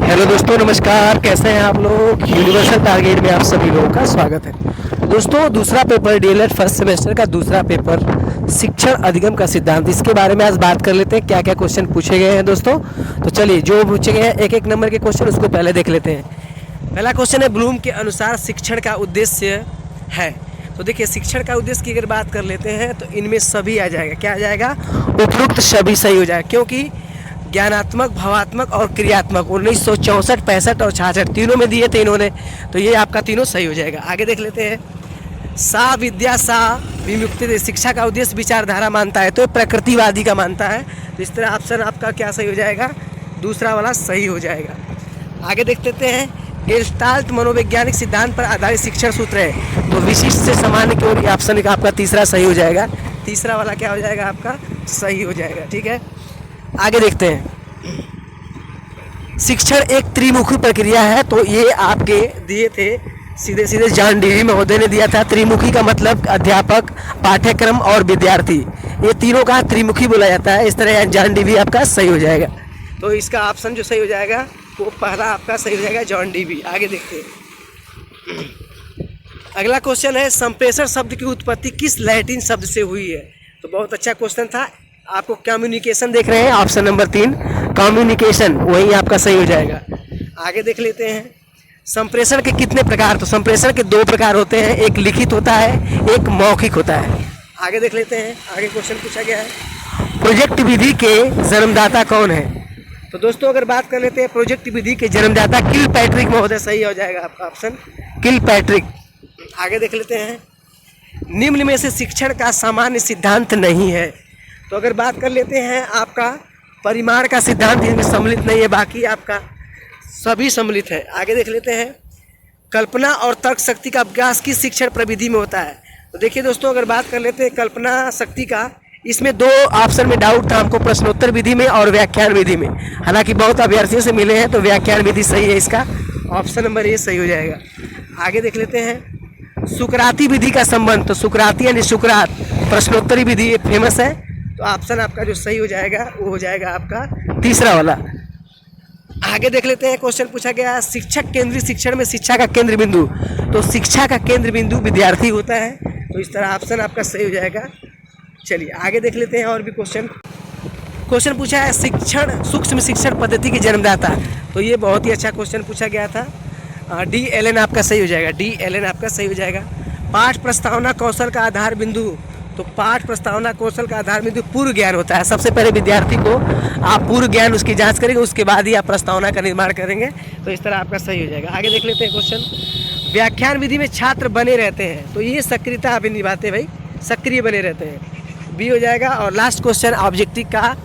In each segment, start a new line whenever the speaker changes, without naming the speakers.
Hello दोस्तों, नमस्कार। कैसे हैं आप लोग। यूनिवर्सल टारगेट में आप सभी लोगों का स्वागत है। दोस्तों, दूसरा पेपर डीएलएड फर्स्ट सेमेस्टर का दूसरा पेपर शिक्षण अधिगम का सिद्धांत, इसके बारे में आज बात कर लेते हैं। क्या क्या क्वेश्चन पूछे गए हैं दोस्तों। तो चलिए, जो पूछे गए हैं एक एक नंबर के क्वेश्चन उसको पहले देख लेते हैं। पहला क्वेश्चन है, ब्लूम के अनुसार शिक्षण का उद्देश्य है। तो देखिए, शिक्षण का उद्देश्य की अगर बात कर लेते हैं तो इनमें सभी आ जाएगा। क्या आ जाएगा? उपयुक्त सभी सही हो जाएगा, क्योंकि ज्ञानात्मक, भावात्मक और क्रियात्मक 1964, 65 और 66 तीनों में दिए थे इन्होंने। तो ये आपका तीनों सही हो जाएगा। आगे देख लेते हैं। सा विद्या सा विमुक्ति, शिक्षा का उद्देश्य विचारधारा मानता है, तो प्रकृतिवादी का मानता है। तो इस तरह ऑप्शन आपका क्या सही हो जाएगा? दूसरा वाला सही हो जाएगा। आगे देख लेते हैं। गेस्टाल्ट मनोवैज्ञानिक सिद्धांत पर आधारित शिक्षण सूत्र है, तो विशिष्ट से सामान्य की ओर ऑप्शन का आपका तीसरा सही हो जाएगा। तीसरा वाला क्या हो जाएगा? आपका सही हो जाएगा। ठीक है, आगे देखते हैं। शिक्षण एक त्रिमुखी प्रक्रिया है, तो ये आपके दिए थे सीधे सीधे जॉन डीवी महोदय ने दिया था। त्रिमुखी का मतलब अध्यापक, पाठ्यक्रम और विद्यार्थी, ये तीनों का त्रिमुखी बोला जाता है। इस तरह जॉन डीवी आपका सही हो जाएगा। तो इसका ऑप्शन जो सही हो जाएगा वो पहला आपका सही हो जाएगा, जॉन डीवी। आगे देखते हैं। अगला क्वेश्चन है, संप्रेषण शब्द की उत्पत्ति किस लैटिन शब्द से हुई है। तो बहुत अच्छा क्वेश्चन था। आपको कम्युनिकेशन देख रहे हैं, ऑप्शन नंबर 3 कम्युनिकेशन, वही आपका सही हो जाएगा। आगे देख लेते हैं। संप्रेषण के कितने प्रकार? तो संप्रेषण के 2 प्रकार होते हैं, एक लिखित होता है, एक मौखिक होता है। आगे देख लेते हैं। आगे क्वेश्चन पूछा गया है, प्रोजेक्ट विधि के जन्मदाता कौन है। तो दोस्तों, अगर बात कर लेते हैं प्रोजेक्ट विधि के जन्मदाता किलपैट्रिक महोदय, सही हो जाएगा आपका ऑप्शन किलपैट्रिक। आगे देख लेते हैं। निम्न में से शिक्षण का सामान्य सिद्धांत नहीं है। तो अगर बात कर लेते हैं, आपका परिमाण का सिद्धांत इसमें सम्मिलित नहीं है, बाकी आपका सभी सम्मिलित है। आगे देख लेते हैं। कल्पना और तर्क शक्ति का विकास किस शिक्षण प्रविधि में होता है। तो देखिए दोस्तों, अगर बात कर लेते हैं कल्पना शक्ति का, इसमें 2 ऑप्शन में डाउट था हमको, प्रश्नोत्तर विधि में और व्याख्यान विधि में। हालांकि बहुत अभ्यर्थियों से मिले हैं, तो व्याख्यान विधि सही है, इसका ऑप्शन नंबर ए सही हो जाएगा। आगे देख लेते हैं। सुकराती विधि का संबंध, तो सुकराती यानी सुकरात प्रश्नोत्तरी विधि ये फेमस है। तो ऑप्शन आपका जो सही हो जाएगा वो हो जाएगा आपका तीसरा वाला। आगे देख लेते हैं। क्वेश्चन पूछा गया, शिक्षक केंद्रित शिक्षण में शिक्षा का केंद्र बिंदु। तो शिक्षा का केंद्र बिंदु विद्यार्थी होता है, तो इस तरह ऑप्शन आपका सही हो जाएगा। चलिए आगे देख लेते हैं और भी क्वेश्चन पूछा है, शिक्षण सूक्ष्म शिक्षण पद्धति के जन्मदाता। तो ये बहुत ही अच्छा क्वेश्चन पूछा गया था। DLN आपका सही हो जाएगा। DLN आपका सही हो जाएगा। पाठ प्रस्तावना कौशल का आधार बिंदु। तो पाठ प्रस्तावना कौशल का आधार बिंदु पूर्व ज्ञान होता है। सबसे पहले विद्यार्थी को आप पूर्व ज्ञान उसकी जांच करेंगे, उसके बाद ही आप प्रस्तावना का निर्माण करेंगे। तो इस तरह आपका सही हो जाएगा। आगे देख लेते हैं क्वेश्चन। व्याख्यान विधि में छात्र बने रहते हैं, तो ये सक्रियता आप निभाते भाई, सक्रिय बने रहते हैं, बी हो जाएगा। और लास्ट क्वेश्चन, ऑब्जेक्टिव का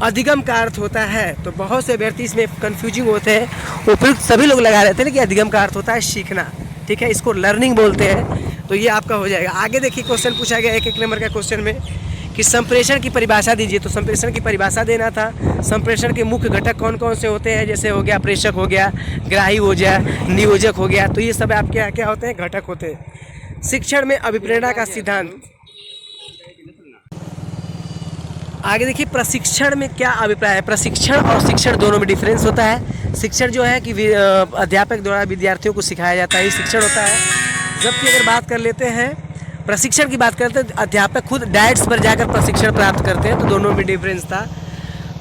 अधिगम का अर्थ होता है। तो बहुत से अभ्यर्थी इसमें कन्फ्यूजिंग होते हैं, उपयुक्त सभी लोग लगा रहते हैं कि अधिगम का अर्थ होता है सीखना। ठीक है, इसको लर्निंग बोलते हैं। तो ये आपका हो जाएगा। आगे देखिए, क्वेश्चन पूछा गया एक नंबर का क्वेश्चन में कि संप्रेषण की परिभाषा दीजिए। तो संप्रेषण की परिभाषा देना था। संप्रेषण के मुख्य घटक कौन कौन से होते हैं, जैसे हो गया प्रेषक हो गया, ग्राही हो गया, नियोजक हो गया। तो ये सब आपके यहाँ क्या होते हैं? घटक होते हैं। शिक्षण में अभिप्रेरणा का सिद्धांत। आगे देखिए, प्रशिक्षण में क्या अभिप्राय है। प्रशिक्षण और शिक्षण दोनों में डिफरेंस होता है। शिक्षण जो है कि अध्यापक द्वारा विद्यार्थियों को सिखाया जाता है, ये शिक्षण होता है। जबकि अगर बात कर लेते हैं प्रशिक्षण की बात करते हैं, अध्यापक खुद डाइट्स पर जाकर प्रशिक्षण प्राप्त करते हैं। तो दोनों में डिफरेंस था।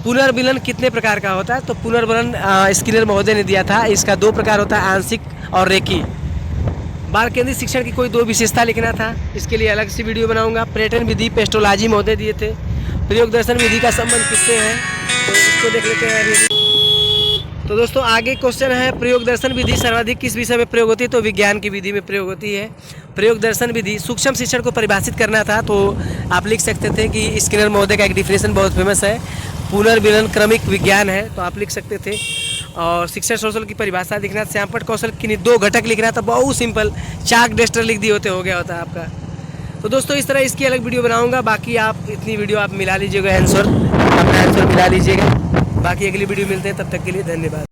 पुनर्मिलन कितने प्रकार का होता है। तो पुनर्मिलन स्किनर महोदय ने दिया था, इसका 2 प्रकार होता है, आंशिक और रेखी। बाल केंद्रित शिक्षण की कोई 2 विशेषता लिखना था, इसके लिए अलग से वीडियो बनाऊंगा। पर्यटन विधि पेस्टोलॉजी महोदय दिए थे। प्रयोग दर्शन विधि का संबंध किससे है, तो इसको देख लेते हैं। तो दोस्तों, आगे क्वेश्चन है, प्रयोग दर्शन विधि सर्वाधिक किस विषय में प्रयोग होती है। तो विज्ञान की विधि में प्रयोग होती है। प्रयोग दर्शन विधि सूक्ष्म शिक्षण को परिभाषित करना था, तो आप लिख सकते थे कि स्किनर महोदय का एक डिफिनेशन बहुत फेमस है, पुनर्मिलन क्रमिक विज्ञान है, तो आप लिख सकते थे। और शिक्षण कौशल की परिभाषा लिखना, श्यामपट कौशल की 2 घटक लिखना था, बहुत सिंपल, चाक डस्टर लिख दिए होते हो गया होता आपका। तो दोस्तों, इस तरह इसकी अलग वीडियो बनाऊंगा। बाकी आप इतनी वीडियो आप मिला लीजिएगा, आंसर अपना आंसर मिला लीजिएगा। बाकी अगली वीडियो मिलते हैं, तब तक के लिए धन्यवाद।